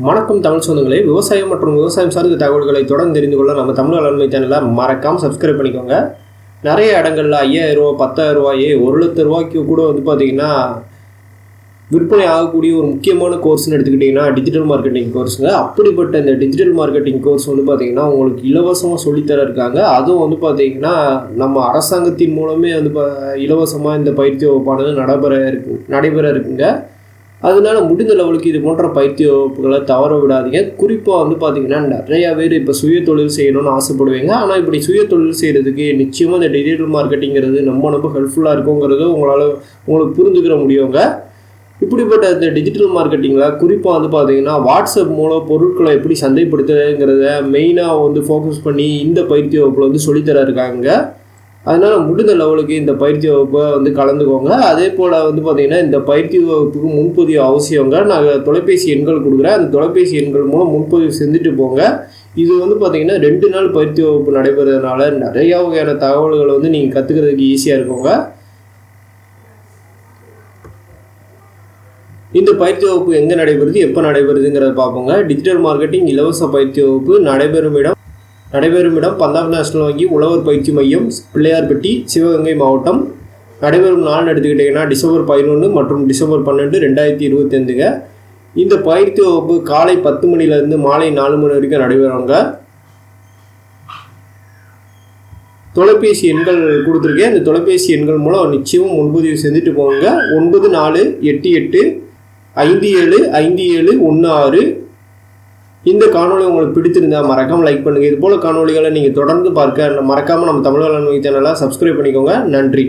வணக்கம் தமிழ் சொந்தங்களே, விவசாயம் மற்றும் விவசாயம் சார்ந்த தகவல்களை தொடர்ந்து தெரிந்து கொள்ள நம்ம தமிழ் வேளாண்மை சேனலை மறக்காமல் சப்ஸ்கிரைப் பண்ணிக்கோங்க. நிறைய இடங்களில் 5000 ரூபா 10000 ரூபாயே 1,00,000 ரூபாய்க்கு கூட பார்த்தீங்கன்னா விற்பனை ஆகக்கூடிய ஒரு முக்கியமான கோர்ஸ்னு எடுத்துக்கிட்டிங்கன்னா டிஜிட்டல் மார்க்கெட்டிங் கோர்ஸுங்க. அப்படிப்பட்ட இந்த டிஜிட்டல் மார்க்கெட்டிங் கோர்ஸ் பார்த்தீங்கன்னா உங்களுக்கு இலவசமாக சொல்லித்தர இருக்காங்க. அதுவும் பார்த்தீங்கன்னா நம்ம அரசாங்கத்தின் மூலமே இலவசமாக இந்த பயிற்சி வகுப்பானது நடைபெற இருக்குங்க. அதனால முடிந்த லெவலுக்கு இது போன்ற பயிற்சி வகுப்புகளை தவற விடாதீங்க. குறிப்பாக பார்த்தீங்கன்னா நிறையா பேர் இப்போ சுய தொழில் செய்யணும்னு ஆசைப்படுவீங்க. ஆனால் இப்படி சுய தொழில் செய்கிறதுக்கு நிச்சயமாக இந்த டிஜிட்டல் மார்க்கெட்டிங்கிறது ரொம்ப ஹெல்ப்ஃபுல்லாக இருக்குங்கிறது உங்களுக்கு புரிஞ்சுக்கிற முடியுங்க. இப்படிப்பட்ட இந்த டிஜிட்டல் மார்க்கெட்டிங்கில் குறிப்பாக பார்த்தீங்கன்னா வாட்ஸ்அப் மூலம் பொருட்களை எப்படி சந்தைப்படுத்துறதுங்கிறத மெயினாக ஃபோக்கஸ் பண்ணி இந்த பயிற்சி வகுப்பில் சொல்லித்தர இருக்காங்க. அதனால் முடிந்த லெவலுக்கு இந்த பயிற்சி வகுப்பை கலந்துக்கோங்க. அதே போல் பார்த்தீங்கன்னா இந்த பயிற்சி வகுப்புக்கு முன்பதிவு அவசியங்க. நான் தொலைபேசி எண்கள் கொடுக்குறேன். அந்த தொலைபேசி எண்கள் மூலம் முன்பதிவு செஞ்சுட்டு போங்க. இது பார்த்தீங்கன்னா 2 நாள் பயிற்சி வகுப்பு நடைபெறதுனால நிறையா வகையான தகவல்களை நீங்கள் கற்றுக்கிறதுக்கு ஈஸியாக இருக்குங்க. இந்த பயிற்சி வகுப்பு எங்கே நடைபெறுது, எப்போ நடைபெறுதுங்கிறத பார்ப்போங்க. டிஜிட்டல் மார்க்கெட்டிங் இலவச பயிற்சி வகுப்பு நடைபெறும் இடம் பஞ்சாப் நேஷனல் வங்கி உழவர் பயிற்சி மையம், பிள்ளையார்பட்டி, சிவகங்கை மாவட்டம். நடைபெறும் நாள்னு எடுத்துக்கிட்டிங்கன்னா டிசம்பர் 11 மற்றும் டிசம்பர் 12, 2025ங்க. இந்த பயிற்சி வகுப்பு காலை 10 மணிலேருந்து மாலை 4 மணி வரைக்கும் நடைபெறுவாங்க. தொலைபேசி எண்கள் கொடுத்துருக்கேன். இந்த தொலைபேசி எண்கள் மூலம் நிச்சயமும் முன்பதிவு செஞ்சுட்டு போங்க. 9488575716. இந்த காணொலி உங்களுக்கு பிடித்திருந்தால் மறக்காமல் லைக் பண்ணுங்கள். இது போல் காணொலிகளை நீங்கள் தொடர்ந்து பார்க்க மறக்காமல் நம்ம தமிழ் வேளாண்மை சேனலை சப்ஸ்கிரைப் பண்ணிக்கோங்க. நன்றி.